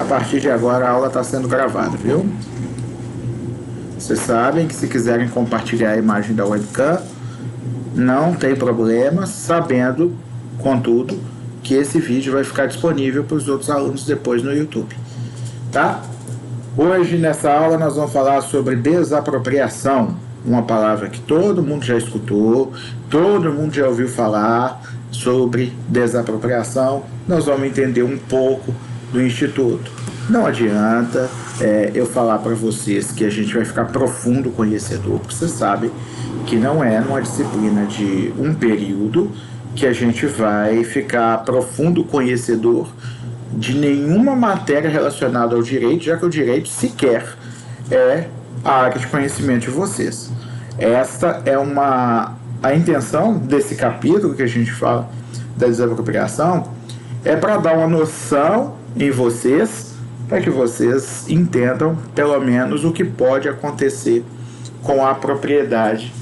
partir de agora a aula está sendo gravada, viu? Vocês sabem que se quiserem compartilhar a imagem da webcam, não tem problema, sabendo, contudo, que esse vídeo vai ficar disponível para os outros alunos depois no YouTube, tá? Hoje, nessa aula, nós vamos falar sobre desapropriação, uma palavra que todo mundo já escutou, todo mundo já ouviu falar sobre desapropriação. Nós vamos entender um pouco do Instituto. Não adianta eu falar para vocês que a gente vai ficar profundo conhecedor, porque vocês sabem que não é numa disciplina de um período que a gente vai ficar profundo conhecedor de nenhuma matéria relacionada ao direito, já que o direito sequer é a área de conhecimento de vocês. Esta é a intenção desse capítulo que a gente fala da desapropriação, é para dar uma noção em vocês, para que vocês entendam pelo menos o que pode acontecer com a propriedade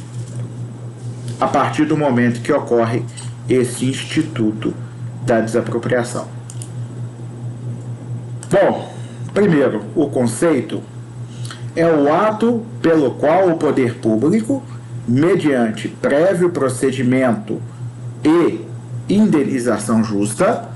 a partir do momento que ocorre esse instituto da desapropriação. Bom, primeiro, o conceito é o ato pelo qual o poder público, mediante prévio procedimento e indenização justa,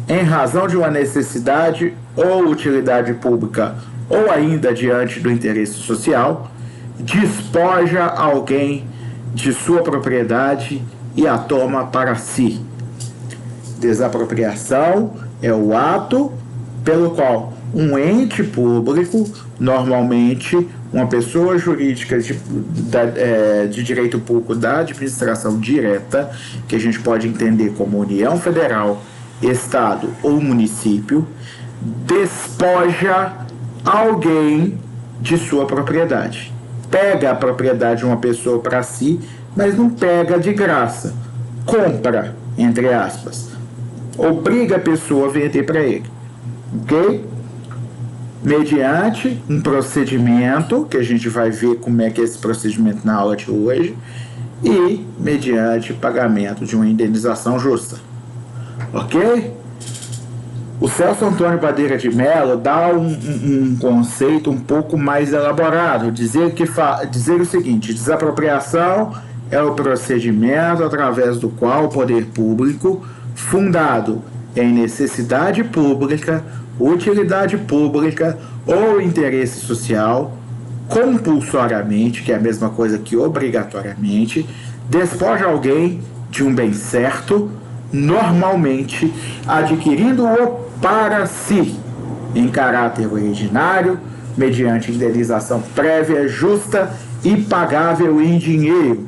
em razão de uma necessidade ou utilidade pública ou ainda diante do interesse social, despoja alguém de sua propriedade e a toma para si. Desapropriação é o ato pelo qual um ente público, normalmente uma pessoa jurídica de direito público da administração direta, que a gente pode entender como União Federal, Estado ou município, despoja alguém de sua propriedade. Pega a propriedade de uma pessoa para si, mas não pega de graça. Compra, entre aspas. Obriga a pessoa a vender para ele. Ok? Mediante um procedimento, que a gente vai ver como é que é esse procedimento na aula de hoje, e mediante pagamento de uma indenização justa. Ok? O Celso Antônio Badeira de Mello dá um conceito um pouco mais elaborado, dizer o seguinte: desapropriação é o procedimento através do qual o poder público, fundado em necessidade pública, utilidade pública ou interesse social, compulsoriamente, que é a mesma coisa que obrigatoriamente, despoja alguém de um bem certo, normalmente adquirindo-o para si, em caráter originário, mediante indenização prévia, justa e pagável em dinheiro,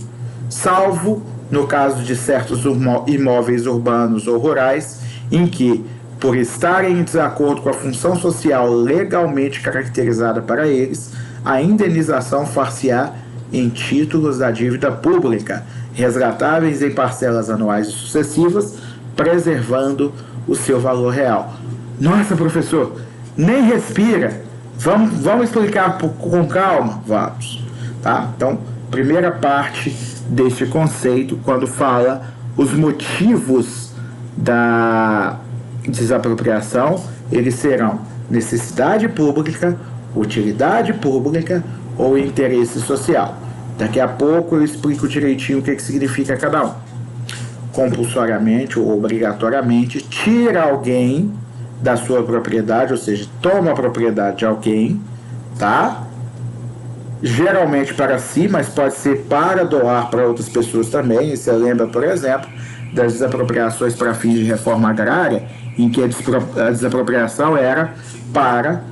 salvo no caso de certos imóveis urbanos ou rurais, em que, por estarem em desacordo com a função social legalmente caracterizada para eles, a indenização far-se-á em títulos da dívida pública, resgatáveis em parcelas anuais e sucessivas, preservando o seu valor real. Nossa, professor, nem respira. Vamos explicar com calma? Vamos. Tá? Então, primeira parte deste conceito, quando fala os motivos da desapropriação, eles serão necessidade pública, utilidade pública ou interesse social. Daqui a pouco eu explico direitinho o que significa cada um. Compulsoriamente ou obrigatoriamente, tira alguém da sua propriedade, ou seja, toma a propriedade de alguém, tá? Geralmente para si, mas pode ser para doar para outras pessoas também. Você lembra, por exemplo, das desapropriações para fins de reforma agrária, em que a desapropriação era para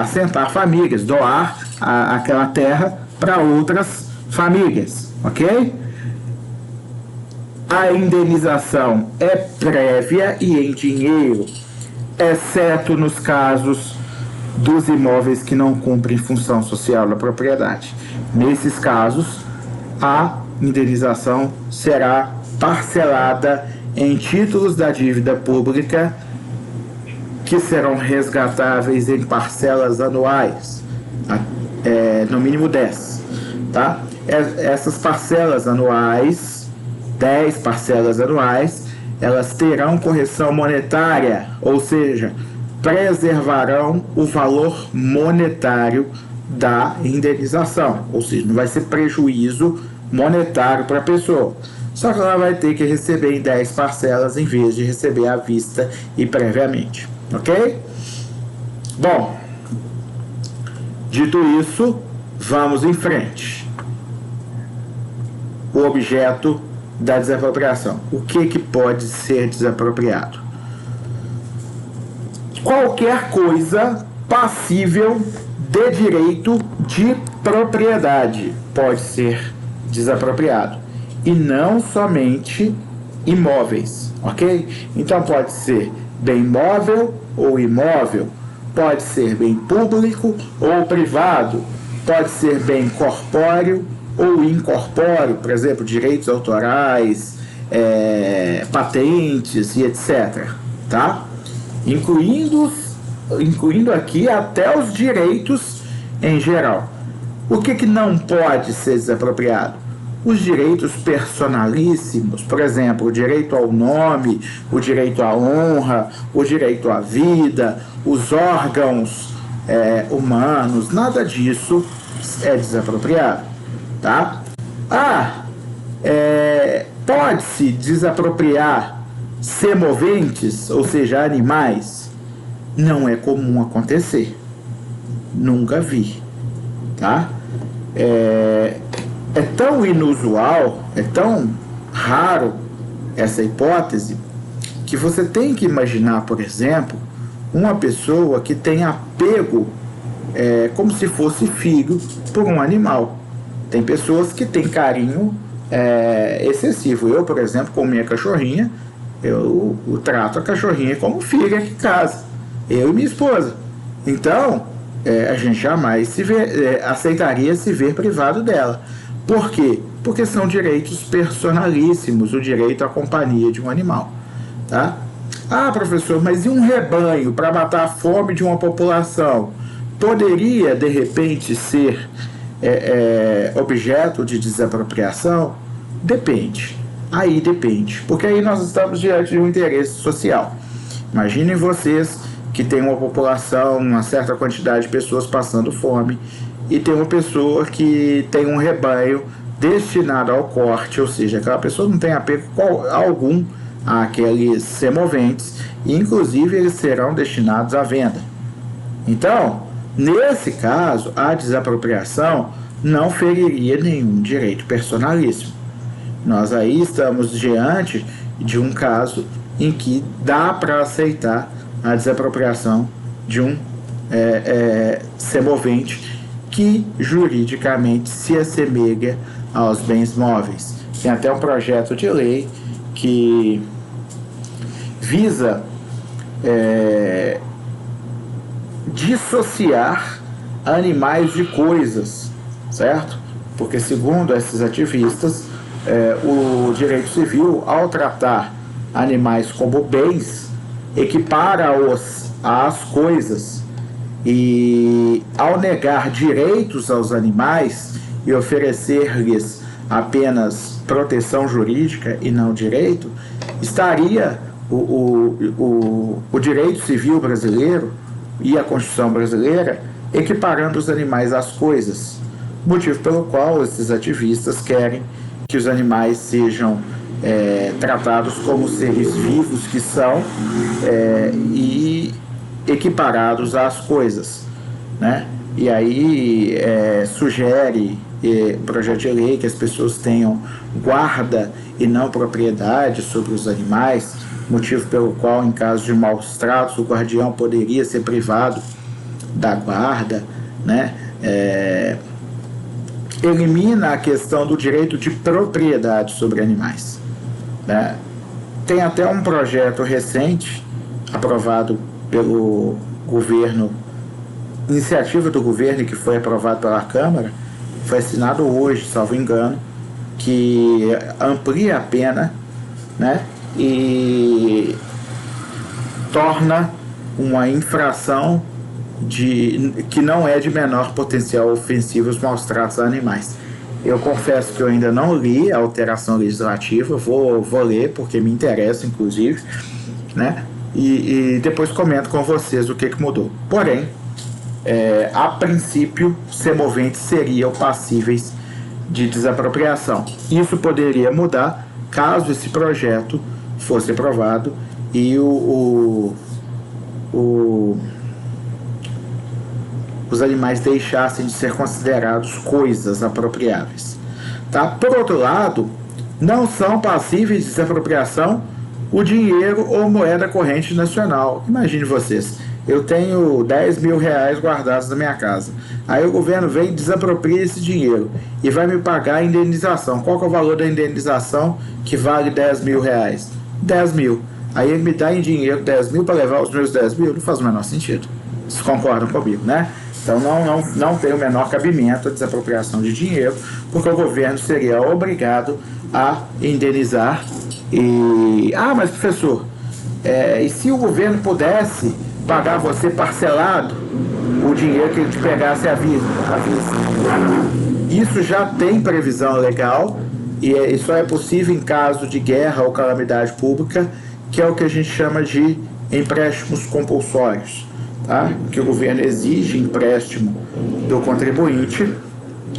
assentar famílias, doar aquela terra para outras famílias, ok? A indenização é prévia e em dinheiro, exceto nos casos dos imóveis que não cumprem função social da propriedade. Nesses casos, a indenização será parcelada em títulos da dívida pública que serão resgatáveis em parcelas anuais, no mínimo 10, tá? Essas parcelas anuais, 10 parcelas anuais, elas terão correção monetária, ou seja, preservarão o valor monetário da indenização, ou seja, não vai ser prejuízo monetário para a pessoa, só que ela vai ter que receber em 10 parcelas em vez de receber à vista e previamente, ok? Bom, dito isso, vamos em frente. O objeto da desapropriação. O que pode ser desapropriado? Qualquer coisa passível de direito de propriedade pode ser desapropriado, e não somente imóveis, ok? Então pode ser bem móvel ou imóvel, pode ser bem público ou privado, pode ser bem corpóreo ou incorpóreo, por exemplo, direitos autorais, patentes e etc. Tá? Incluindo aqui até os direitos em geral. O que não pode ser desapropriado? Os direitos personalíssimos, por exemplo, o direito ao nome, o direito à honra, o direito à vida, os órgãos humanos, nada disso é desapropriado. Tá? Pode-se desapropriar semoventes, ou seja, animais? Não é comum acontecer. Nunca vi. Tá? É tão inusual, é tão raro essa hipótese, que você tem que imaginar, por exemplo, uma pessoa que tem apego como se fosse filho por um animal. Tem pessoas que têm carinho excessivo. Eu, por exemplo, com minha cachorrinha, eu trato a cachorrinha como filha aqui em casa. Eu e minha esposa. Então, a gente jamais aceitaria se ver privado dela. Por quê? Porque são direitos personalíssimos, o direito à companhia de um animal. Tá? Professor, mas e um rebanho para matar a fome de uma população? Poderia, de repente, ser objeto de desapropriação? Depende. Aí depende. Porque aí nós estamos diante de um interesse social. Imaginem vocês que tem uma população, uma certa quantidade de pessoas passando fome, e tem uma pessoa que tem um rebanho destinado ao corte, ou seja, aquela pessoa não tem apego algum àqueles semoventes, e inclusive eles serão destinados à venda. Então, nesse caso, a desapropriação não feriria nenhum direito personalíssimo. Nós aí estamos diante de um caso em que dá para aceitar a desapropriação de um semovente que juridicamente se assemelha aos bens móveis. Tem até um projeto de lei que visa dissociar animais de coisas, certo? Porque, segundo esses ativistas, o direito civil, ao tratar animais como bens, equipara-os às coisas, e ao negar direitos aos animais e oferecer-lhes apenas proteção jurídica e não direito, estaria o direito civil brasileiro e a Constituição brasileira equiparando os animais às coisas, motivo pelo qual esses ativistas querem que os animais sejam tratados como seres vivos que são e equiparados às coisas, né? E aí sugere projeto de lei que as pessoas tenham guarda e não propriedade sobre os animais, motivo pelo qual, em caso de maus tratos, o guardião poderia ser privado da guarda, né? Elimina a questão do direito de propriedade sobre animais, né? Tem até um projeto recente, aprovado pelo governo, iniciativa do governo, que foi aprovado pela Câmara, foi assinado hoje, salvo engano, que amplia a pena, né? E torna uma infração que não é de menor potencial ofensivo os maus tratos a animais. Eu confesso que eu ainda não li a alteração legislativa, vou ler porque me interessa, inclusive, né? e depois comento com vocês o que mudou. Porém, a princípio, semoventes seriam passíveis de desapropriação. Isso poderia mudar caso esse projeto fosse aprovado e os animais deixassem de ser considerados coisas apropriáveis. Tá? Por outro lado, não são passíveis de desapropriação o dinheiro ou moeda corrente nacional. Imagine vocês, eu tenho 10 mil reais guardados na minha casa. Aí o governo vem e desapropria esse dinheiro e vai me pagar a indenização. Qual que é o valor da indenização que vale 10 mil reais? 10 mil. Aí ele me dá em dinheiro 10 mil para levar os meus 10 mil? Não faz o menor sentido. Vocês concordam comigo, né? Então não tem o menor cabimento a desapropriação de dinheiro, porque o governo seria obrigado a indenizar. Mas professor, e se o governo pudesse pagar você parcelado o dinheiro que ele te pegasse à vista? Isso já tem previsão legal e isso é possível em caso de guerra ou calamidade pública, que é o que a gente chama de empréstimos compulsórios, tá? Que o governo exige empréstimo do contribuinte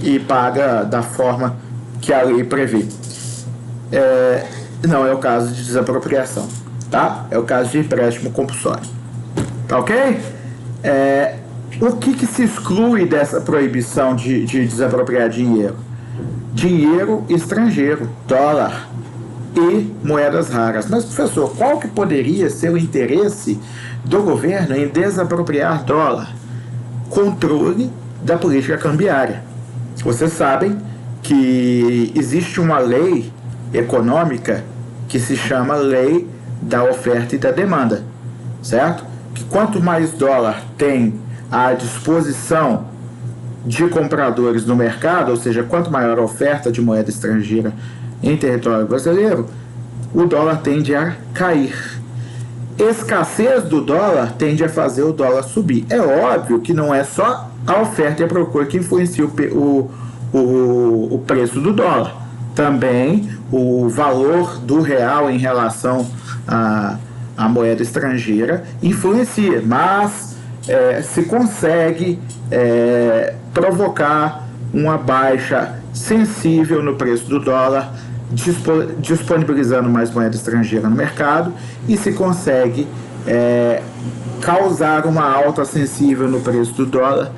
e paga da forma que a lei prevê. Não é o caso de desapropriação, tá? É o caso de empréstimo compulsório. Tá ok? O que se exclui dessa proibição de desapropriar dinheiro? Dinheiro estrangeiro, dólar e moedas raras. Mas, professor, qual que poderia ser o interesse do governo em desapropriar dólar? Controle da política cambiária. Vocês sabem que existe uma lei econômica que se chama Lei da Oferta e da Demanda, certo? Que quanto mais dólar tem à disposição de compradores no mercado, ou seja, quanto maior a oferta de moeda estrangeira em território brasileiro, o dólar tende a cair. Escassez do dólar tende a fazer o dólar subir. É óbvio que não é só a oferta e a procura que influencia o preço do dólar. Também o valor do real em relação à moeda estrangeira influencia, mas se consegue provocar uma baixa sensível no preço do dólar, disponibilizando mais moeda estrangeira no mercado, e se consegue causar uma alta sensível no preço do dólar,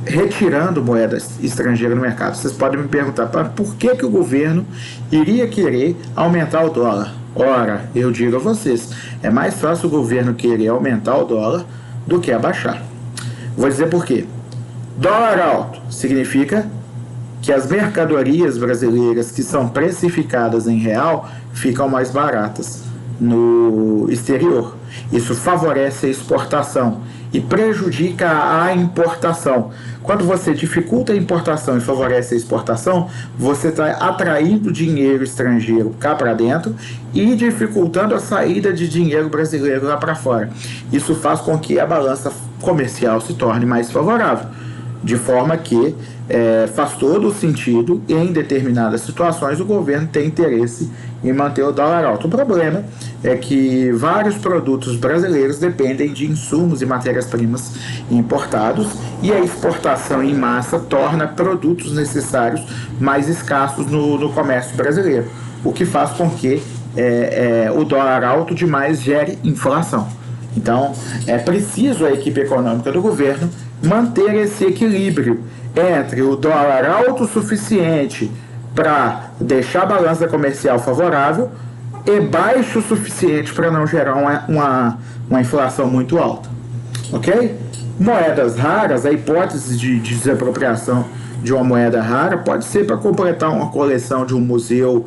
retirando moedas estrangeiras no mercado. Vocês podem me perguntar, por que o governo iria querer aumentar o dólar? Ora, eu digo a vocês, é mais fácil o governo querer aumentar o dólar do que abaixar. Vou dizer por quê. Dólar alto significa que as mercadorias brasileiras que são precificadas em real ficam mais baratas no exterior. Isso favorece a exportação e prejudica a importação. Quando você dificulta a importação e favorece a exportação, você está atraindo dinheiro estrangeiro cá para dentro e dificultando a saída de dinheiro brasileiro lá para fora. Isso faz com que a balança comercial se torne mais favorável, de forma que faz todo o sentido, e em determinadas situações o governo tem interesse em manter o dólar alto. O problema é que vários produtos brasileiros dependem de insumos e matérias-primas importados, e a exportação em massa torna produtos necessários mais escassos no comércio brasileiro, o que faz com que o dólar alto demais gere inflação. Então, é preciso a equipe econômica do governo manter esse equilíbrio entre o dólar alto o suficiente para deixar a balança comercial favorável e baixo o suficiente para não gerar uma inflação muito alta. Ok? Moedas raras, a hipótese de desapropriação de uma moeda rara pode ser para completar uma coleção de um museu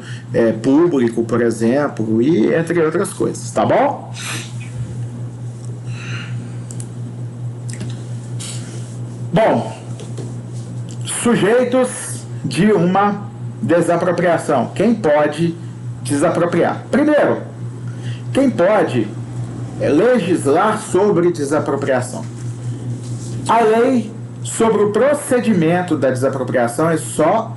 público, por exemplo, e entre outras coisas, tá bom? Bom, sujeitos de uma desapropriação. Quem pode desapropriar? Primeiro, quem pode legislar sobre desapropriação? A lei sobre o procedimento da desapropriação é só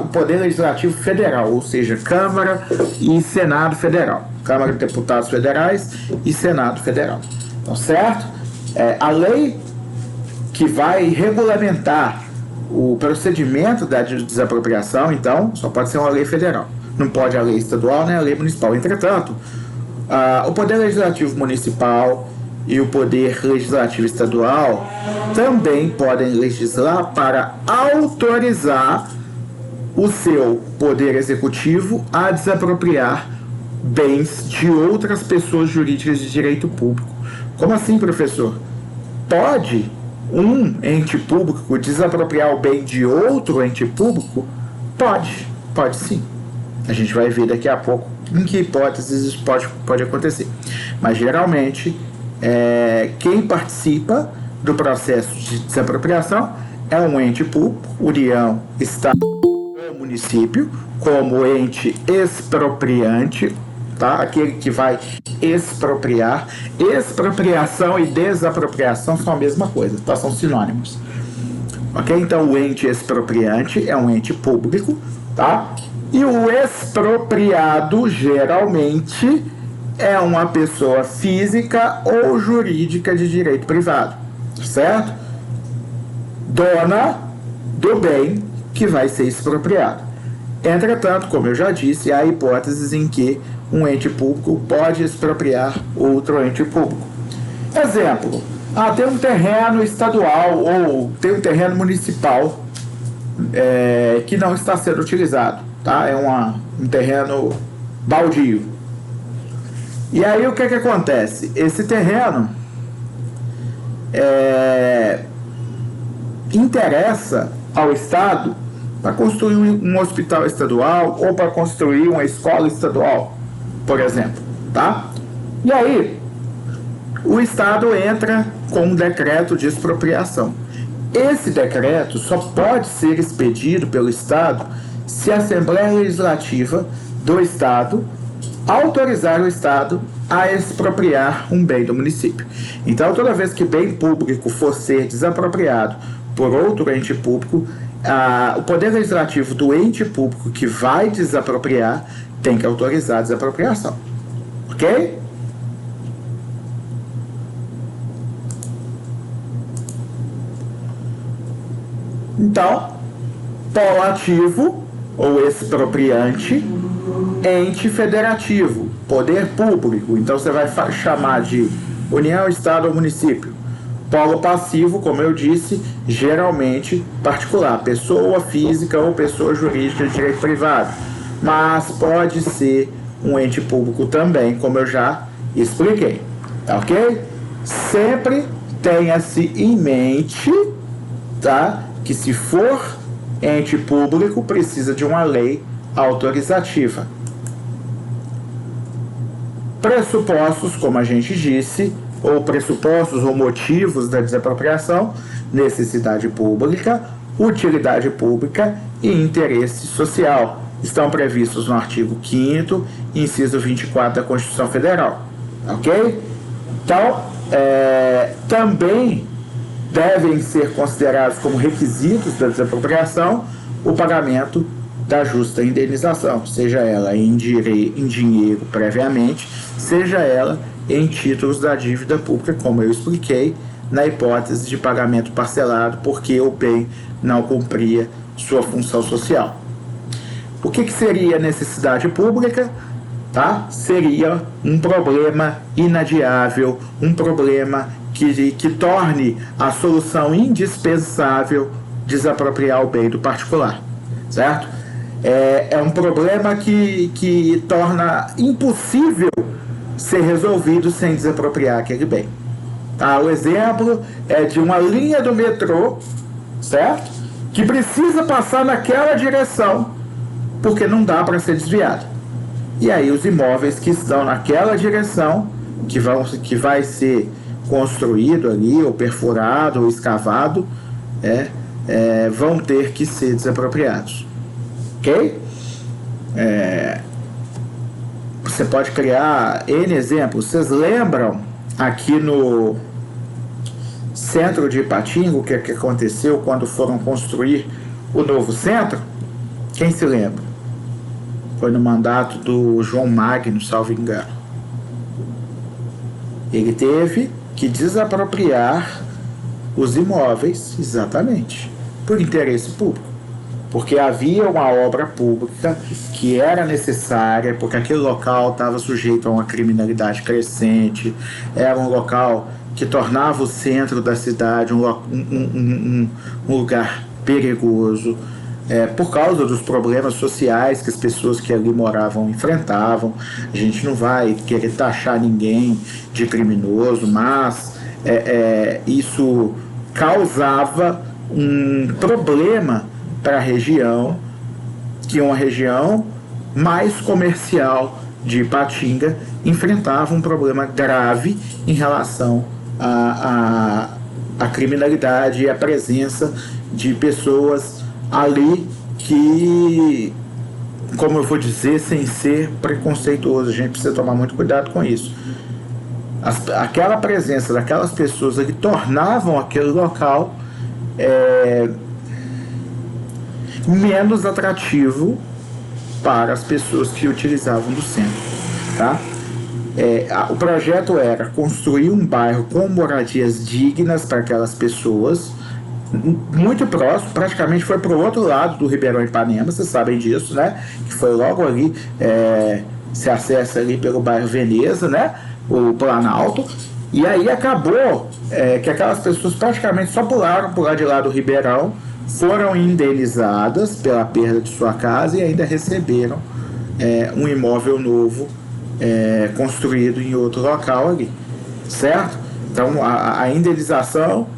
o Poder Legislativo Federal, ou seja, Câmara e Senado Federal. Câmara de Deputados Federais e Senado Federal. Então, certo? A lei que vai regulamentar o procedimento da desapropriação, então, só pode ser uma lei federal. Não pode a lei estadual nem a lei municipal. Entretanto, o Poder Legislativo Municipal e o Poder Legislativo Estadual também podem legislar para autorizar o seu Poder Executivo a desapropriar bens de outras pessoas jurídicas de direito público. Como assim, professor? Pode um ente público desapropriar o bem de outro ente público? Pode sim. A gente vai ver daqui a pouco em que hipóteses isso pode acontecer. Mas, geralmente, quem participa do processo de desapropriação é um ente público, União, Estado ou município, como ente expropriante, tá? Aquele que vai expropriar. Expropriação e desapropriação são a mesma coisa, tá? São sinônimos. Ok? Então, o ente expropriante é um ente público, tá? E o expropriado, geralmente, é uma pessoa física ou jurídica de direito privado, certo? Dona do bem que vai ser expropriado. Entretanto, como eu já disse, há hipóteses em que um ente público pode expropriar outro ente público. Exemplo, tem um terreno estadual ou tem um terreno municipal que não está sendo utilizado, tá? É um terreno baldio. E aí o que acontece? Esse terreno interessa ao Estado para construir um hospital estadual ou para construir uma escola estadual, por exemplo, tá? E aí o Estado entra com um decreto de expropriação. Esse decreto só pode ser expedido pelo Estado se a Assembleia Legislativa do Estado autorizar o Estado a expropriar um bem do município. Então, toda vez que bem público for ser desapropriado por outro ente público, o Poder Legislativo do ente público que vai desapropriar tem que autorizar a desapropriação. Ok? Então, polo ativo ou expropriante, ente federativo, poder público. Então você vai chamar de União, Estado ou município. Polo passivo, como eu disse, geralmente particular, pessoa física ou pessoa jurídica de direito privado. Mas pode ser um ente público também, como eu já expliquei. Tá ok? Sempre tenha-se em mente, tá, que se for ente público, precisa de uma lei autorizativa. Pressupostos, como a gente disse, ou pressupostos ou motivos da desapropriação: necessidade pública, utilidade pública e interesse social. Estão previstos no artigo 5º, inciso 24 da Constituição Federal. Ok? Então, também devem ser considerados como requisitos da desapropriação o pagamento da justa indenização, seja ela em dinheiro previamente, seja ela em títulos da dívida pública, como eu expliquei, na hipótese de pagamento parcelado, porque o bem não cumpria sua função social. O que seria necessidade pública? Tá? Seria um problema inadiável, um problema que torne a solução indispensável desapropriar o bem do particular, certo? É um problema que torna impossível ser resolvido sem desapropriar aquele bem. Tá? O exemplo é de uma linha do metrô, certo? Que precisa passar naquela direção, porque não dá para ser desviado. E aí os imóveis que estão naquela direção, que vai ser construído ali, ou perfurado, ou escavado, vão ter que ser desapropriados. Ok? Você pode criar N exemplos. Vocês lembram aqui no centro de Ipatinga o que aconteceu quando foram construir o novo centro? Quem se lembra? foi no mandato do João Magno, salvo engano. Ele teve que desapropriar os imóveis, exatamente, por interesse público. Porque havia uma obra pública que era necessária, porque aquele local estava sujeito a uma criminalidade crescente, era um local que tornava o centro da cidade um lugar perigoso, por causa dos problemas sociais que as pessoas que ali moravam enfrentavam. A gente não vai querer taxar ninguém de criminoso, mas isso causava um problema para a região, que é uma região mais comercial de Ipatinga, enfrentava um problema grave em relação à criminalidade e à presença de pessoas ali que, como eu vou dizer, sem ser preconceituoso, a gente precisa tomar muito cuidado com isso. Aquela presença daquelas pessoas que tornavam aquele local menos atrativo para as pessoas que utilizavam do centro, tá? O projeto era construir um bairro com moradias dignas para aquelas pessoas, muito próximo, praticamente foi para o outro lado do Ribeirão Ipanema, vocês sabem disso, né? Que foi logo ali, se acessa ali pelo bairro Veneza, né? O Planalto, e aí acabou que aquelas pessoas praticamente só pularam por lá de lá do Ribeirão, foram indenizadas pela perda de sua casa e ainda receberam um imóvel novo construído em outro local ali, certo? Então a indenização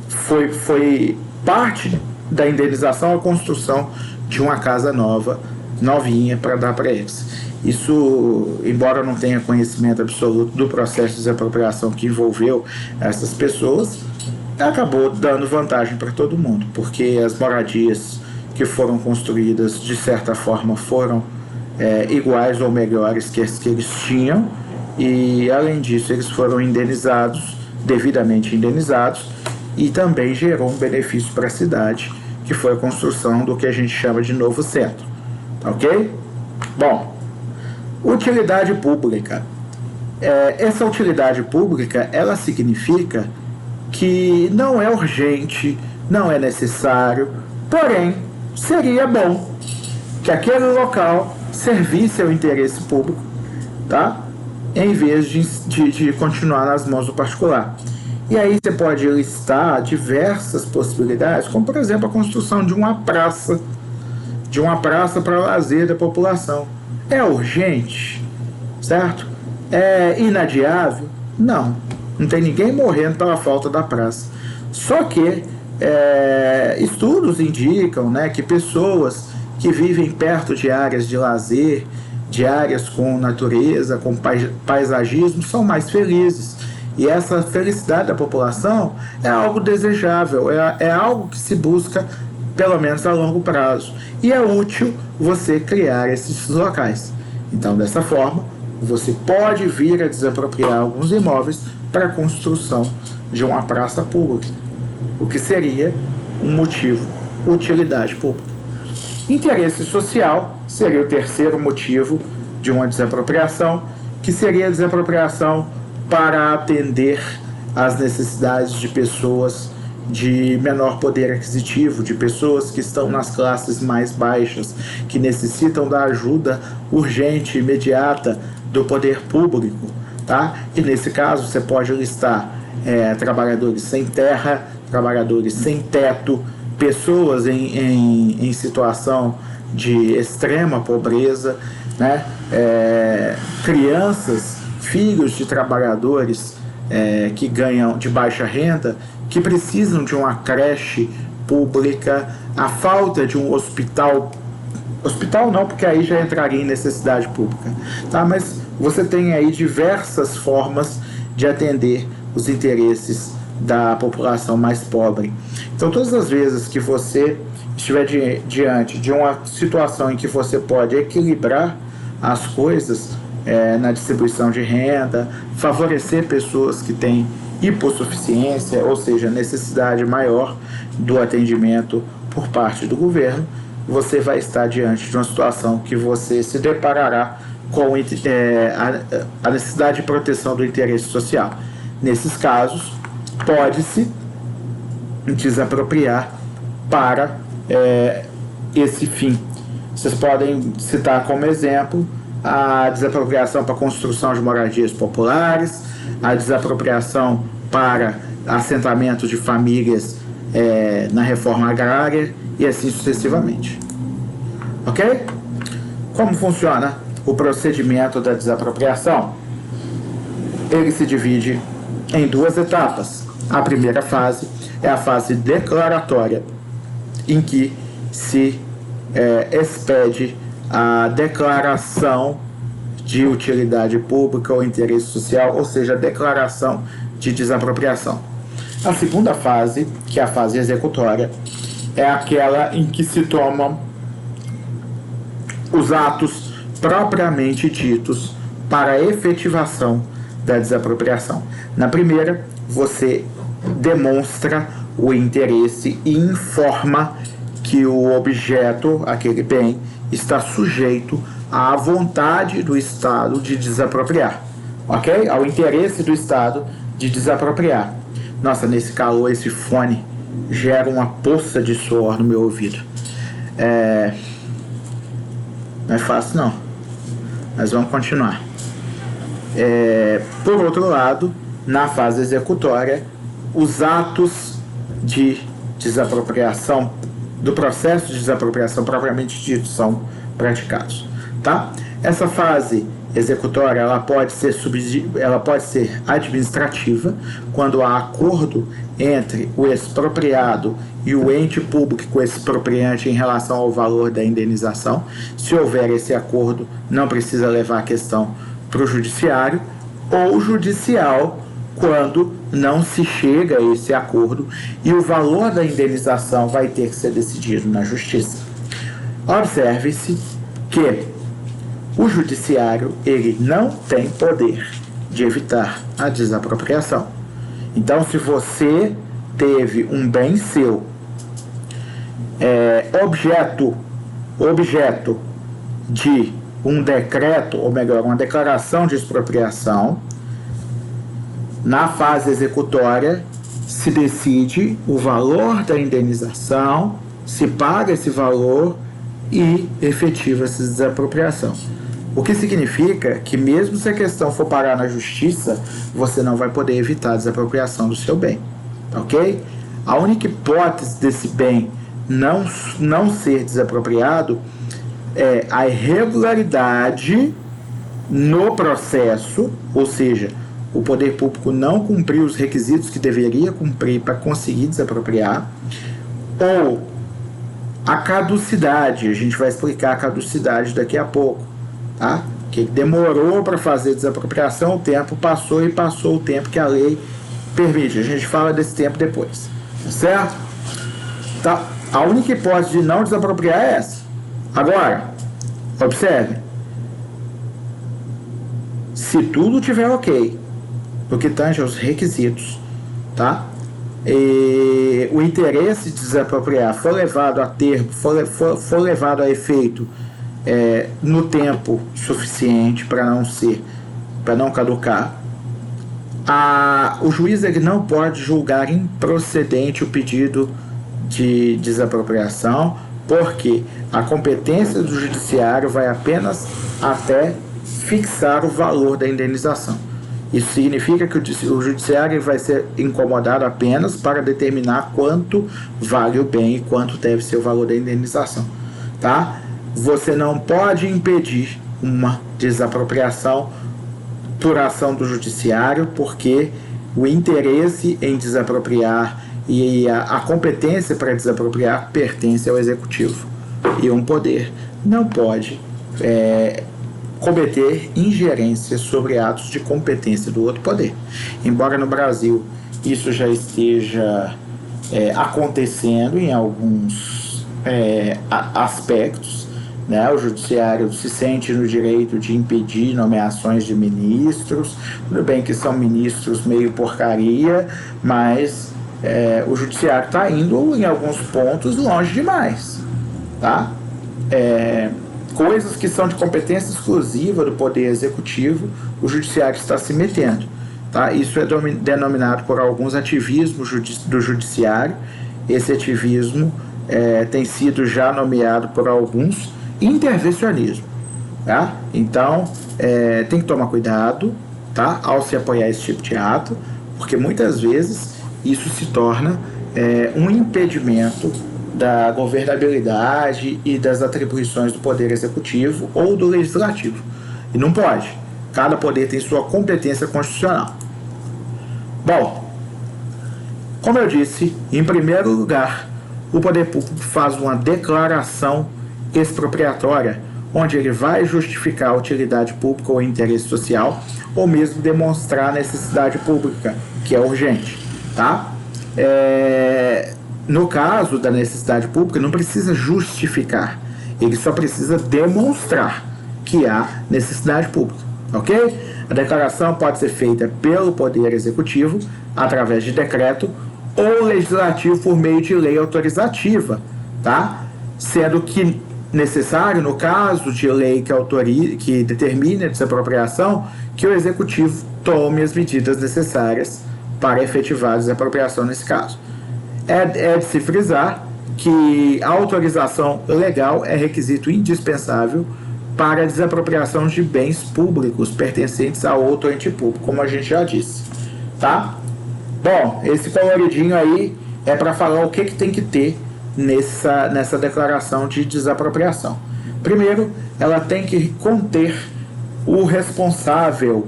foi parte da indenização a construção de uma casa novinha para dar para eles. Isso, embora eu não tenha conhecimento absoluto do processo de desapropriação que envolveu essas pessoas, acabou dando vantagem para todo mundo, porque as moradias que foram construídas, de certa forma, foram iguais ou melhores que as que eles tinham, e, além disso, eles foram indenizados, devidamente indenizados, e também gerou um benefício para a cidade, que foi a construção do que a gente chama de novo centro. Ok? Bom, utilidade pública. Essa utilidade pública, ela significa que não é urgente, não é necessário, porém, seria bom que aquele local servisse ao interesse público, tá? Em vez de continuar nas mãos do particular. E aí você pode listar diversas possibilidades, como por exemplo a construção de uma praça para lazer da população. É urgente, certo? É inadiável? Não tem ninguém morrendo pela falta da praça. Só que estudos indicam, né, que pessoas que vivem perto de áreas de lazer, de áreas com natureza, com paisagismo, são mais felizes. E essa felicidade da população é algo desejável, é algo que se busca, pelo menos a longo prazo. E é útil você criar esses locais. Então, dessa forma, você pode vir a desapropriar alguns imóveis para a construção de uma praça pública, o que seria um motivo, utilidade pública. Interesse social seria o terceiro motivo de uma desapropriação, que seria a desapropriação para atender às necessidades de pessoas de menor poder aquisitivo, de pessoas que estão nas classes mais baixas, que necessitam da ajuda urgente, imediata do poder público, tá? E nesse caso você pode listar trabalhadores sem terra, trabalhadores sem teto, pessoas em situação de extrema pobreza, né? Crianças, filhos de trabalhadores que ganham de baixa renda, que precisam de uma creche pública, a falta de um hospital não, porque aí já entraria em necessidade pública, tá? Mas você tem aí diversas formas de atender os interesses da população mais pobre. Então, todas as vezes que você estiver diante de uma situação em que você pode equilibrar as coisas na distribuição de renda, favorecer pessoas que têm hipossuficiência, ou seja, necessidade maior do atendimento por parte do governo, você vai estar diante de uma situação que você se deparará com a necessidade de proteção do interesse social. Nesses casos, pode-se desapropriar para esse fim. Vocês podem citar como exemplo a desapropriação para construção de moradias populares, a desapropriação para assentamento de famílias na reforma agrária e assim sucessivamente. Ok? Como funciona o procedimento da desapropriação? Ele se divide em duas etapas. A primeira fase é a fase declaratória, em que se expede a declaração de utilidade pública ou interesse social, ou seja, a declaração de desapropriação. A segunda fase, que é a fase executória, é aquela em que se tomam os atos propriamente ditos para a efetivação da desapropriação. Na primeira, você demonstra o interesse e informa que o objeto, aquele bem, está sujeito à vontade do Estado de desapropriar, ok? Ao interesse do Estado de desapropriar. Nossa, nesse calor, esse fone gera uma poça de suor no meu ouvido. Não é fácil, não. Mas vamos continuar. Por outro lado, na fase executória, os atos de desapropriação, do processo de desapropriação propriamente dito, são praticados. Tá? Essa fase executória ela pode ser administrativa, quando há acordo entre o expropriado e o ente público expropriante em relação ao valor da indenização. Se houver esse acordo, não precisa levar a questão para o judiciário, ou judicial, quando não se chega a esse acordo e o valor da indenização vai ter que ser decidido na justiça. Observe-se que o judiciário ele não tem poder de evitar a desapropriação. Então, se você teve um bem seu objeto de um decreto, ou melhor, uma declaração de expropriação, na fase executória se decide o valor da indenização, se paga esse valor e efetiva-se a desapropriação. O que significa que mesmo se a questão for parar na justiça, você não vai poder evitar a desapropriação do seu bem, ok? A única hipótese desse bem não ser desapropriado é a irregularidade no processo, ou seja, o poder público não cumpriu os requisitos que deveria cumprir para conseguir desapropriar, ou a caducidade. A gente vai explicar a caducidade daqui a pouco, tá? Que demorou para fazer desapropriação, o tempo passou e passou o tempo que a lei permite. A gente fala desse tempo depois, tá certo? Tá. A única hipótese de não desapropriar é essa. Agora, observe, se tudo tiver ok, no que tange aos requisitos, tá? E o interesse de desapropriar for levado a termo, for levado a efeito no tempo suficiente para não caducar, o juiz ele não pode julgar improcedente o pedido de desapropriação, porque a competência do judiciário vai apenas até fixar o valor da indenização. Isso significa que o judiciário vai ser incomodado apenas para determinar quanto vale o bem e quanto deve ser o valor da indenização, tá? Você não pode impedir uma desapropriação por ação do judiciário, porque o interesse em desapropriar e a competência para desapropriar pertence ao executivo, e um poder não pode cometer ingerência sobre atos de competência do outro poder. Embora no Brasil isso já esteja acontecendo em alguns aspectos, né? O judiciário se sente no direito de impedir nomeações de ministros. Tudo bem que são ministros meio porcaria, mas o judiciário está indo em alguns pontos longe demais, tá? Coisas que são de competência exclusiva do Poder Executivo, o Judiciário está se metendo. Tá? Isso é denominado por alguns ativismos do Judiciário. Esse ativismo tem sido já nomeado por alguns intervencionismo. Tá? Então, tem que tomar cuidado, tá? Ao se apoiar esse tipo de ato, porque muitas vezes isso se torna um impedimento da governabilidade e das atribuições do Poder Executivo ou do Legislativo. E não pode. Cada poder tem sua competência constitucional. Bom, como eu disse, em primeiro lugar, o poder público faz uma declaração expropriatória, onde ele vai justificar a utilidade pública ou interesse social, ou mesmo demonstrar a necessidade pública, que é urgente, tá? No caso da necessidade pública, não precisa justificar, ele só precisa demonstrar que há necessidade pública, ok? A declaração pode ser feita pelo Poder Executivo, através de decreto, ou legislativo por meio de lei autorizativa, tá? Sendo que necessário, no caso de lei que determine a desapropriação, que o Executivo tome as medidas necessárias para efetivar a desapropriação nesse caso. É de se frisar que a autorização legal é requisito indispensável para a desapropriação de bens públicos pertencentes a outro ente público, como a gente já disse, tá? Bom, esse coloridinho aí é para falar o que tem que ter nessa declaração de desapropriação. Primeiro, ela tem que conter o responsável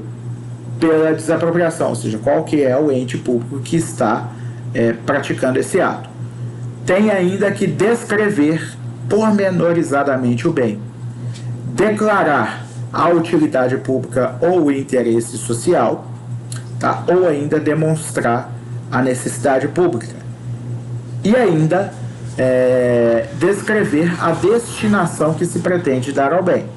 pela desapropriação, ou seja, qual que é o ente público que está praticando esse ato. Tem ainda que descrever pormenorizadamente o bem, declarar a utilidade pública ou o interesse social, tá? Ou ainda demonstrar a necessidade pública. E ainda descrever a destinação que se pretende dar ao bem,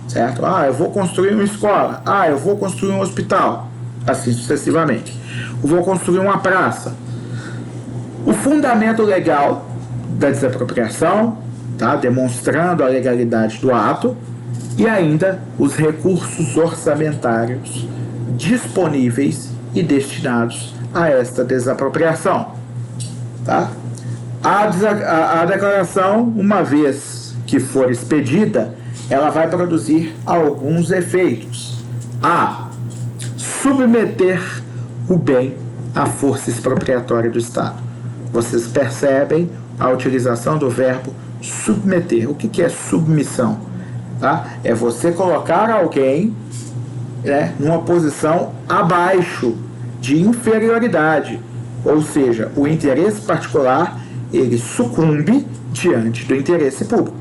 certo? Eu vou construir uma escola, eu vou construir um hospital, assim sucessivamente. Eu vou construir uma praça. O fundamento legal da desapropriação, tá? Demonstrando a legalidade do ato, e ainda os recursos orçamentários disponíveis e destinados a esta desapropriação, tá? A declaração, uma vez que for expedida, ela vai produzir alguns efeitos. Submeter o bem à força expropriatória do Estado. Vocês percebem a utilização do verbo submeter. O que é submissão? Tá? É você colocar alguém numa posição abaixo de inferioridade, ou seja, o interesse particular ele sucumbe diante do interesse público.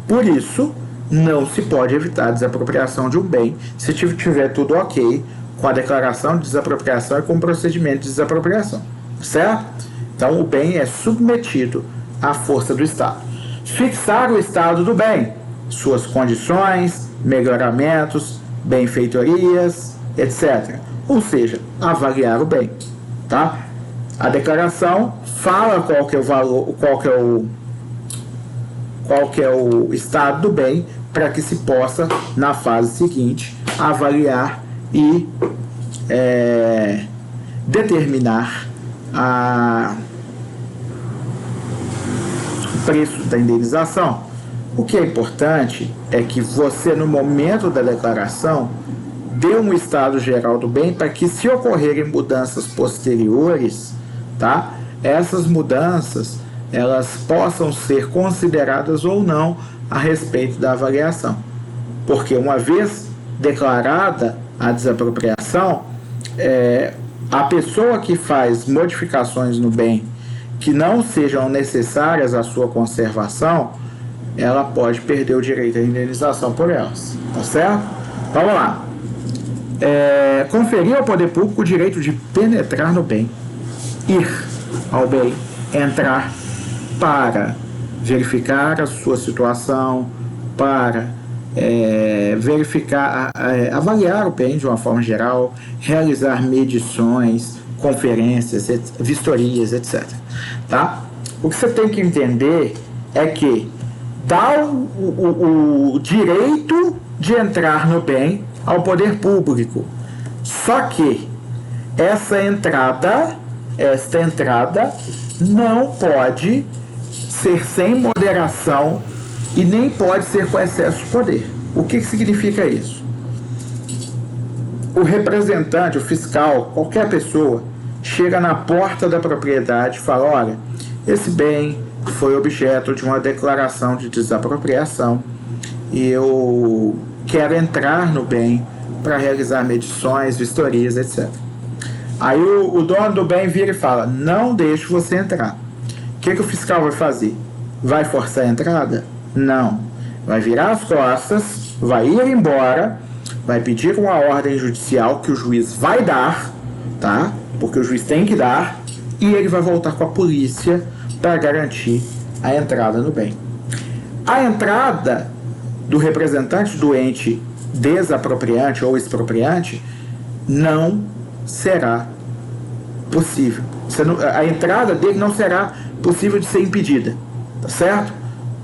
Por isso, não se pode evitar a desapropriação de um bem se tiver tudo ok com a declaração de desapropriação e com o procedimento de desapropriação, certo? Então, o bem é submetido à força do Estado. Fixar o estado do bem, suas condições, melhoramentos, benfeitorias, etc. Ou seja, avaliar o bem, tá? A declaração fala qual que é o valor, qual que é o estado do bem, para que se possa, na fase seguinte, avaliar e determinar o preço da indenização. O que é importante é que você, no momento da declaração, dê um estado geral do bem para que, se ocorrerem mudanças posteriores, tá? Essas mudanças elas possam ser consideradas ou não a respeito da avaliação. Porque uma vez declarada a desapropriação, a pessoa que faz modificações no bem que não sejam necessárias à sua conservação, ela pode perder o direito à indenização por elas, tá certo? Vamos lá. Conferir ao poder público o direito de penetrar no bem, ir ao bem, entrar para verificar a sua situação, para verificar, avaliar o bem de uma forma geral, realizar medições, conferências, vistorias, etc. Tá? O que você tem que entender é que dá o direito de entrar no bem ao poder público. Só que esta entrada não pode ser sem moderação e nem pode ser com excesso de poder. O que significa isso? O representante, o fiscal, qualquer pessoa, chega na porta da propriedade e fala: olha, esse bem foi objeto de uma declaração de desapropriação e eu quero entrar no bem para realizar medições, vistorias, etc. Aí o dono do bem vira e fala: não deixe você entrar. O que o fiscal vai fazer? Vai forçar a entrada? Não. Vai virar as costas, vai ir embora, vai pedir uma ordem judicial que o juiz vai dar, tá? Porque o juiz tem que dar, e ele vai voltar com a polícia para garantir a entrada no bem. A entrada do representante do ente desapropriante ou expropriante não será possível. A entrada dele não será possível de ser impedida, tá certo?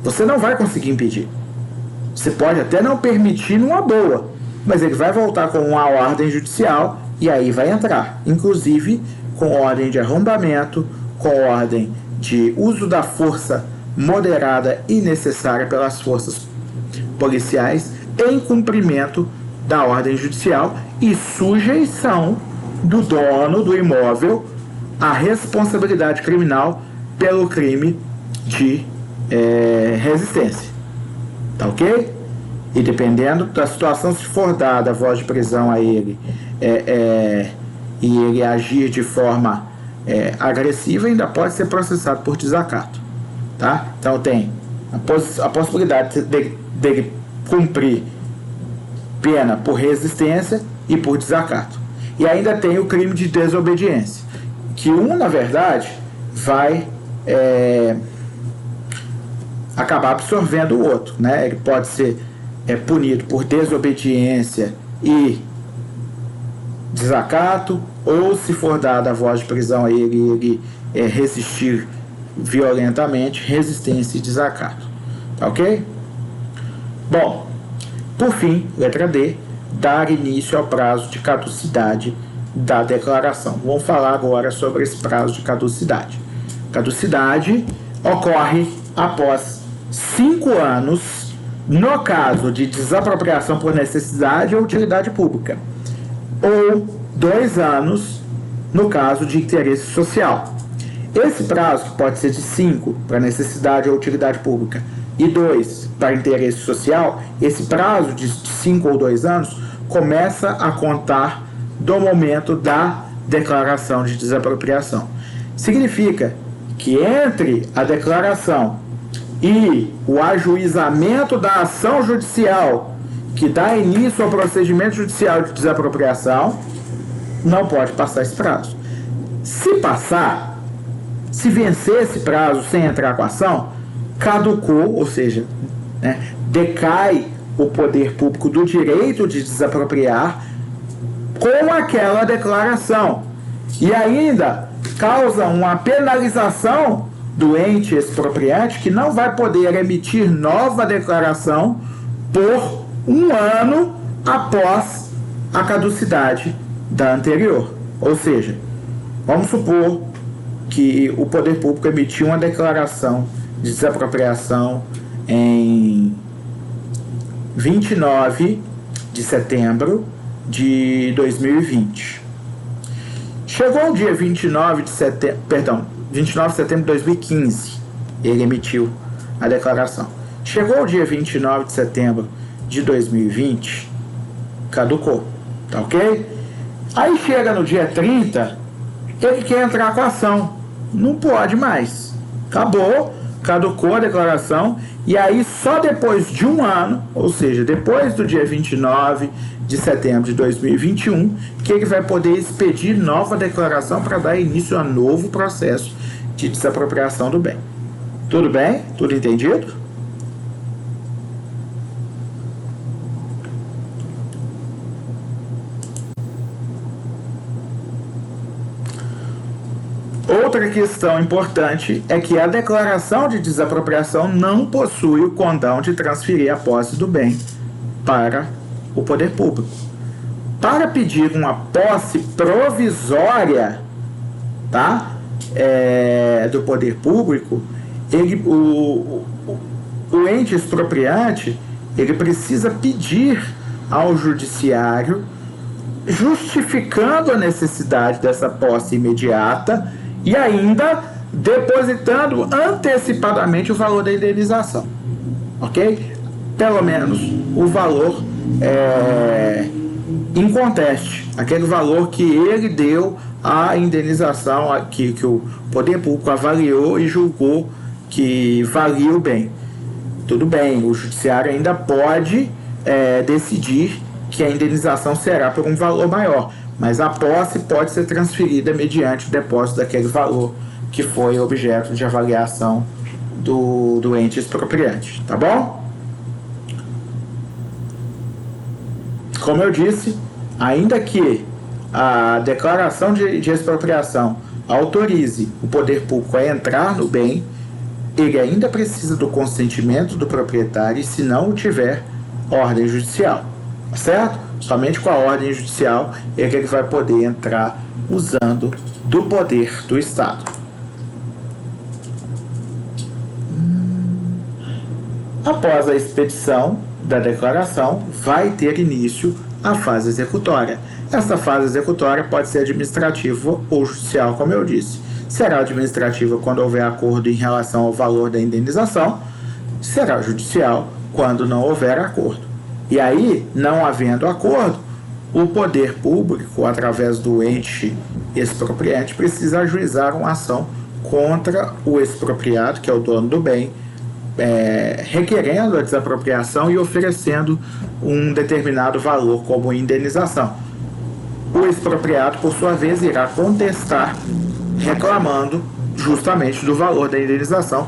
Você não vai conseguir impedir. Você pode até não permitir numa boa, mas ele vai voltar com uma ordem judicial e aí vai entrar, inclusive com ordem de arrombamento, com ordem de uso da força moderada e necessária pelas forças policiais em cumprimento da ordem judicial e sujeição do dono do imóvel à responsabilidade criminal pelo crime de resistência. Tá ok? E dependendo da situação, se for dada a voz de prisão a ele e ele agir de forma agressiva, ainda pode ser processado por desacato. Tá? Então tem a possibilidade dele cumprir pena por resistência e por desacato. E ainda tem o crime de desobediência, que na verdade, vai acabar absorvendo o outro, né? Ele pode ser punido por desobediência e desacato, ou se for dada a voz de prisão a ele resistir violentamente, resistência e desacato. Tá ok? Bom, por fim, letra D, dar início ao prazo de caducidade da declaração. Vamos falar agora sobre esse prazo de caducidade. Caducidade ocorre após 5 anos no caso de desapropriação por necessidade ou utilidade pública, ou 2 anos no caso de interesse social. Esse prazo, que pode ser de 5 para necessidade ou utilidade pública e 2 para interesse social, esse prazo de 5 ou 2 anos começa a contar do momento da declaração de desapropriação. Significa que entre a declaração e o ajuizamento da ação judicial que dá início ao procedimento judicial de desapropriação, não pode passar esse prazo. Se passar, se vencer esse prazo sem entrar com a ação, caducou, ou seja, decai o poder público do direito de desapropriar com aquela declaração. E ainda causa uma penalização do ente expropriante, que não vai poder emitir nova declaração por 1 ano após a caducidade da anterior. Ou seja, vamos supor que o poder público emitiu uma declaração de desapropriação em 29 de setembro de 2020. Chegou o dia 29 de setembro de 2015, ele emitiu a declaração. Chegou o dia 29 de setembro de 2020, caducou, tá ok? Aí chega no dia 30, ele quer entrar com a ação. Não pode mais. Acabou, caducou a declaração, e aí só depois de 1 ano, ou seja, depois do dia 29 de setembro de 2021, que ele vai poder expedir nova declaração para dar início a novo processo de desapropriação do bem. Tudo bem? Tudo entendido? Outra questão importante é que a declaração de desapropriação não possui o condão de transferir a posse do bem para o poder público. Para pedir uma posse provisória, tá? Do poder público, o ente expropriante ele precisa pedir ao judiciário, justificando a necessidade dessa posse imediata e ainda depositando antecipadamente o valor da indenização, ok? Pelo menos o valor inconteste, aquele valor que ele deu à indenização que o poder público avaliou e julgou que valia o bem. Tudo bem, o judiciário ainda pode decidir que a indenização será por um valor maior, mas a posse pode ser transferida mediante o depósito daquele valor que foi objeto de avaliação do ente expropriante, tá bom? Como eu disse, ainda que a declaração de expropriação autorize o poder público a entrar no bem, ele ainda precisa do consentimento do proprietário e, se não o tiver, ordem judicial, certo? Somente com a ordem judicial é que ele vai poder entrar usando do poder do Estado. Após a expedição da declaração, vai ter início a fase executória. Essa fase executória pode ser administrativa ou judicial, como eu disse. Será administrativa quando houver acordo em relação ao valor da indenização, será judicial quando não houver acordo. E aí, não havendo acordo, o poder público, através do ente expropriante, precisa ajuizar uma ação contra o expropriado, que é o dono do bem, requerendo a desapropriação e oferecendo um determinado valor como indenização. O expropriado, por sua vez, irá contestar, reclamando justamente do valor da indenização,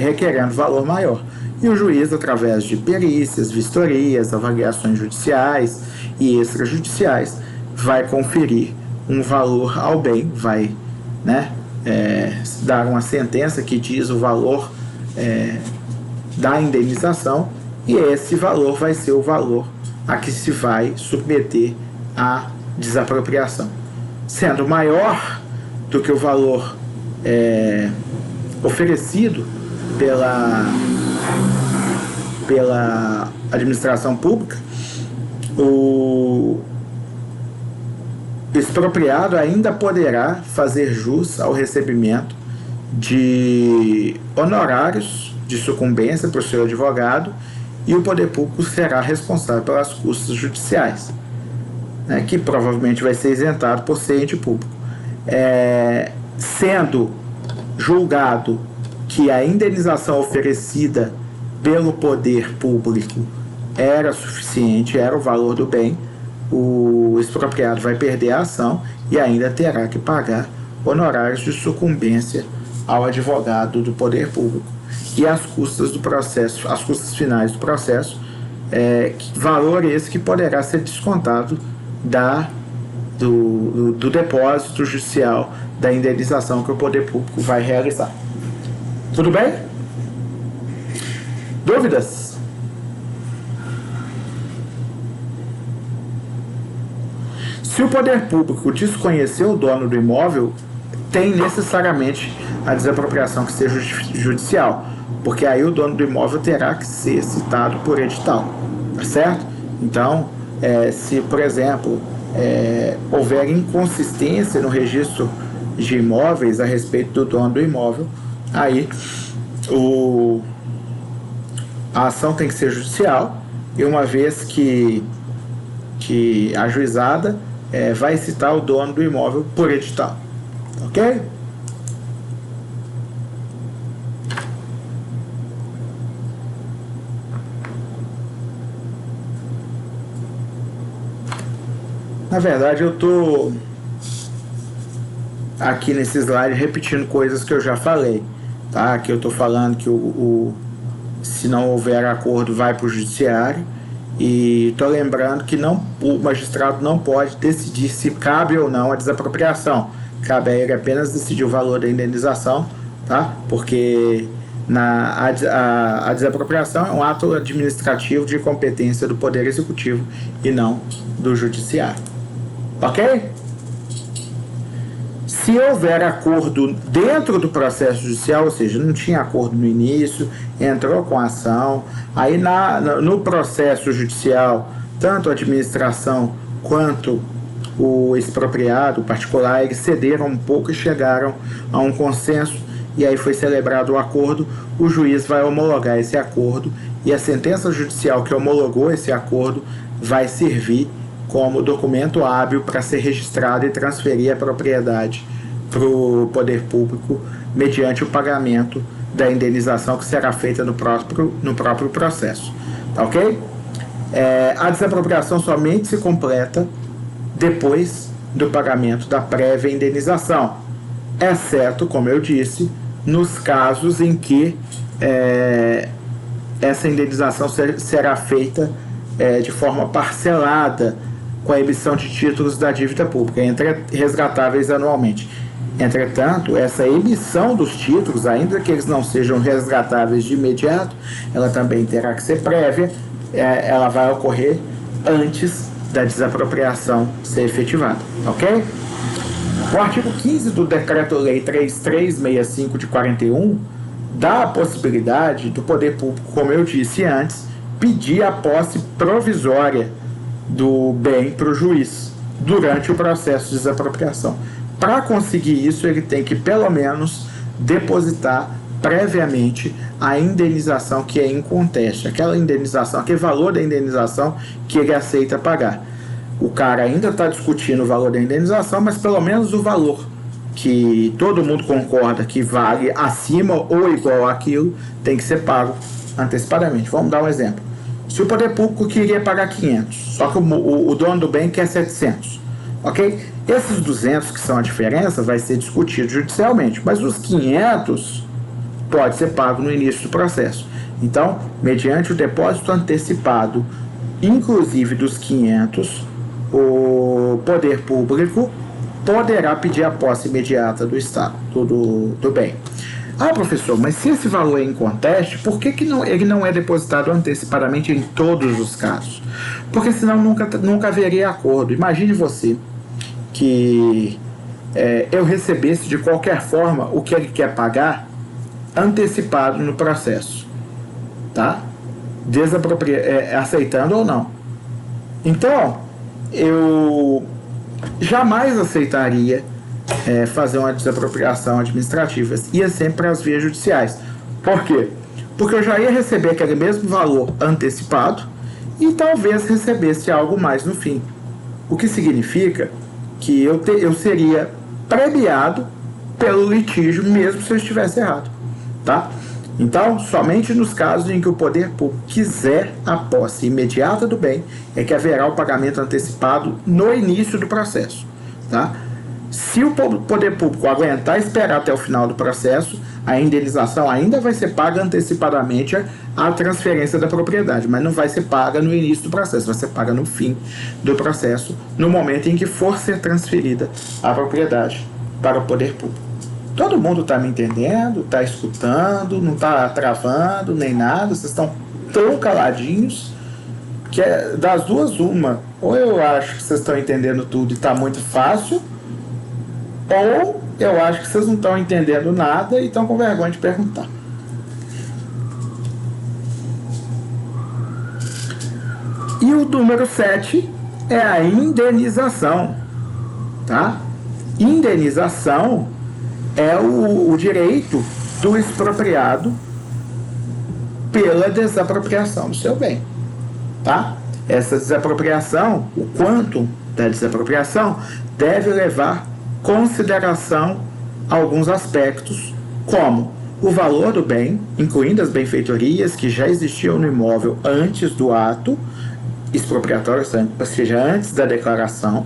requerendo valor maior. E o juiz, através de perícias, vistorias, avaliações judiciais e extrajudiciais, vai conferir um valor ao bem, vai dar uma sentença que diz o valor da indenização, e esse valor vai ser o valor a que se vai submeter a desapropriação. Sendo maior do que o valor oferecido pela administração pública, o expropriado ainda poderá fazer jus ao recebimento de honorários de sucumbência para o seu advogado, e o poder público será responsável pelas custas judiciais, que provavelmente vai ser isentado por ser ente público. Sendo julgado que a indenização oferecida pelo poder público era suficiente, era o valor do bem, o expropriado vai perder a ação e ainda terá que pagar honorários de sucumbência ao advogado do poder público e as custas do processo, as custas finais do processo, valor esse que poderá ser descontado do depósito judicial da indenização que o poder público vai realizar. Tudo bem? Dúvidas? Se o poder público desconhecer o dono do imóvel, tem necessariamente a desapropriação que seja judicial, porque aí o dono do imóvel terá que ser citado por edital, tá certo? Então, se, por exemplo, houver inconsistência no registro de imóveis a respeito do dono do imóvel, aí a ação tem que ser judicial, e uma vez que ajuizada, vai citar o dono do imóvel por edital, ok? Na verdade, eu estou aqui nesse slide repetindo coisas que eu já falei, tá? Aqui eu estou falando que se não houver acordo, vai para o judiciário, E estou lembrando que o magistrado não pode decidir se cabe ou não a desapropriação. Cabe a ele apenas decidir o valor da indenização, tá? Porque a desapropriação é um ato administrativo de competência do Poder Executivo e não do Judiciário. Ok? Se houver acordo dentro do processo judicial, ou seja, não tinha acordo no início, entrou com a ação, aí no processo judicial, tanto a administração quanto o expropriado, o particular, eles cederam um pouco e chegaram a um consenso, e aí foi celebrado o acordo, o juiz vai homologar esse acordo, e a sentença judicial que homologou esse acordo vai servir como documento hábil para ser registrado e transferir a propriedade para o poder público mediante o pagamento da indenização que será feita no próprio processo. Tá ok? A desapropriação somente se completa depois do pagamento da prévia indenização, exceto, como eu disse, nos casos em que essa indenização será feita de forma parcelada com a emissão de títulos da dívida pública, resgatáveis anualmente. Entretanto, essa emissão dos títulos, ainda que eles não sejam resgatáveis de imediato, ela também terá que ser prévia, ela vai ocorrer antes da desapropriação ser efetivada, ok? O artigo 15 do Decreto-Lei 3365 de 41 dá a possibilidade do poder público, como eu disse antes, pedir a posse provisória do bem para o juiz durante o processo de desapropriação. Para conseguir isso, ele tem que, pelo menos, depositar previamente a indenização que é inconteste, aquela indenização, aquele valor da indenização que ele aceita pagar. O cara ainda está discutindo o valor da indenização, mas pelo menos o valor que todo mundo concorda que vale acima ou igual àquilo tem que ser pago antecipadamente. Vamos dar um exemplo. Se o poder público queria pagar 500, só que o dono do bem quer 700, ok? Esses 200 que são a diferença vai ser discutido judicialmente, mas os 500 pode ser pago no início do processo. Então, mediante o depósito antecipado, inclusive dos 500, o poder público poderá pedir a posse imediata do Estado, do bem. Ah, professor, mas se esse valor é inconteste, por que ele não é depositado antecipadamente em todos os casos? Porque senão nunca haveria acordo. Imagine você que eu recebesse de qualquer forma o que ele quer pagar antecipado no processo, tá? Aceitando ou não. Então, eu jamais aceitaria fazer uma desapropriação administrativa. Ia sempre para as vias judiciais. Por quê? Porque eu já ia receber aquele mesmo valor antecipado e talvez recebesse algo mais no fim. O que significa que eu seria premiado pelo litígio, mesmo se eu estivesse errado. Tá? Então, somente nos casos em que o poder público quiser a posse imediata do bem é que haverá o pagamento antecipado no início do processo. Tá? Se o poder público aguentar esperar até o final do processo, a indenização ainda vai ser paga antecipadamente à transferência da propriedade, mas não vai ser paga no início do processo, vai ser paga no fim do processo, no momento em que for ser transferida a propriedade para o poder público. Todo mundo está me entendendo, está escutando, não está travando nem nada, vocês estão tão caladinhos que das duas uma. Ou eu acho que vocês estão entendendo tudo e está muito fácil, ou eu acho que vocês não estão entendendo nada e estão com vergonha de perguntar. E o número 7 é a indenização, tá? Indenização é o direito do expropriado pela desapropriação do seu bem, tá? Essa desapropriação, o quanto da desapropriação, deve levar consideração a alguns aspectos, como o valor do bem, incluindo as benfeitorias que já existiam no imóvel antes do ato expropriatório, ou seja, antes da declaração,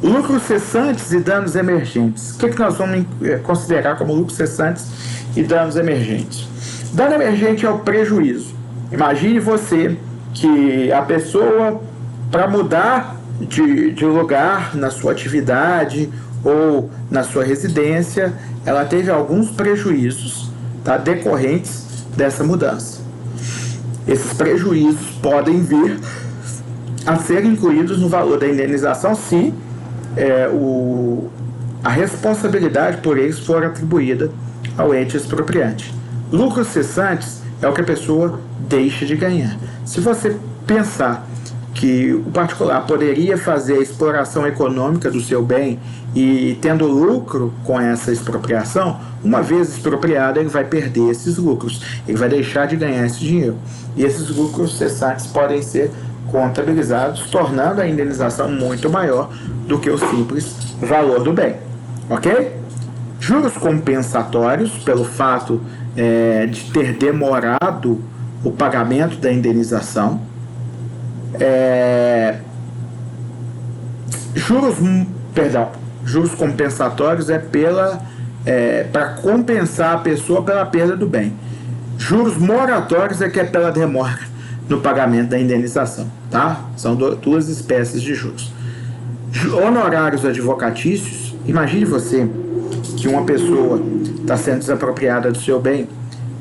lucros cessantes e danos emergentes. O que nós vamos considerar como lucros cessantes e danos emergentes? Dano emergente é o prejuízo. Imagine você que a pessoa, para mudar de lugar na sua atividade ou na sua residência, ela teve alguns prejuízos, tá, decorrentes dessa mudança. Esses prejuízos podem vir a ser incluídos no valor da indenização se a responsabilidade por eles for atribuída ao ente expropriante. Lucros cessantes é o que a pessoa deixa de ganhar. Se você pensar que o particular poderia fazer a exploração econômica do seu bem e tendo lucro com essa expropriação, uma vez expropriado, ele vai perder esses lucros, ele vai deixar de ganhar esse dinheiro. E esses lucros cessantes podem ser contabilizados, tornando a indenização muito maior do que o simples valor do bem. Ok? Juros compensatórios, pelo fato de ter demorado o pagamento da indenização. Juros compensatórios para compensar a pessoa pela perda do bem. Juros moratórios é que é pela demora no pagamento da indenização, tá? São duas espécies de juros. Honorários advocatícios, imagine você que uma pessoa está sendo desapropriada do seu bem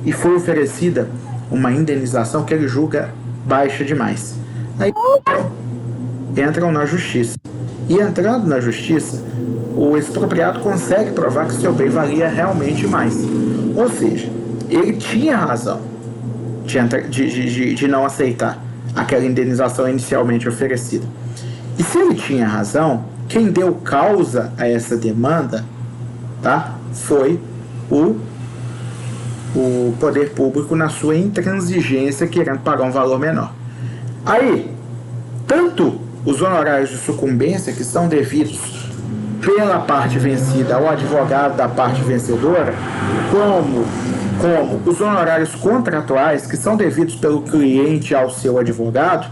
e foi oferecida uma indenização que ele julga baixa demais. Aí entram na justiça. E entrando na justiça, o expropriado consegue provar que seu bem valia realmente mais. Ou seja, ele tinha razão de não aceitar aquela indenização inicialmente oferecida. E se ele tinha razão, quem deu causa a essa demanda, tá, foi o poder público na sua intransigência, querendo pagar um valor menor. Aí, tanto os honorários de sucumbência, que são devidos pela parte vencida ao advogado da parte vencedora, como os honorários contratuais, que são devidos pelo cliente ao seu advogado,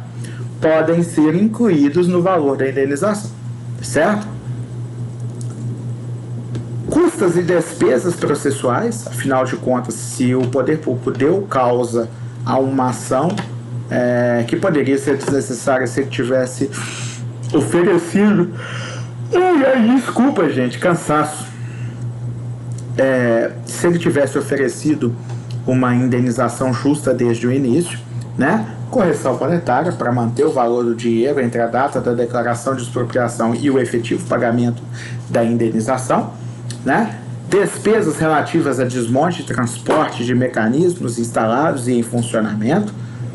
podem ser incluídos no valor da indenização, certo? Custas e despesas processuais, afinal de contas, se o poder público deu causa a uma ação que poderia ser desnecessária se ele tivesse oferecido... Desculpa, gente, cansaço. Se ele tivesse oferecido uma indenização justa desde o início, né? Correção monetária para manter o valor do dinheiro entre a data da declaração de expropriação e o efetivo pagamento da indenização, né? Despesas relativas a desmonte e transporte de mecanismos instalados e em funcionamento,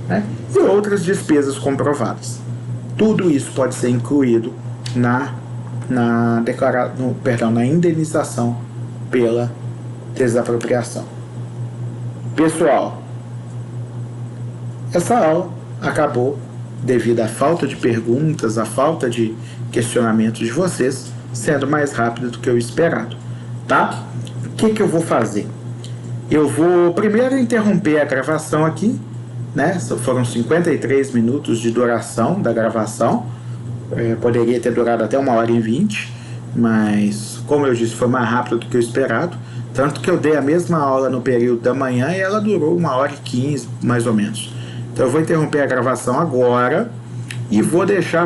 né? E outras despesas comprovadas. Tudo isso pode ser incluído na indenização pela desapropriação. Pessoal, essa aula acabou devido à falta de perguntas, à falta de questionamento de vocês, sendo mais rápido do que o esperado, tá? O que eu vou fazer? Eu vou primeiro interromper a gravação aqui, né? Foram 53 minutos de duração da gravação. Poderia ter durado até 1h20, mas, como eu disse, foi mais rápido do que o esperado. Tanto que eu dei a mesma aula no período da manhã e ela durou 1h15, mais ou menos. Então eu vou interromper a gravação agora e vou deixar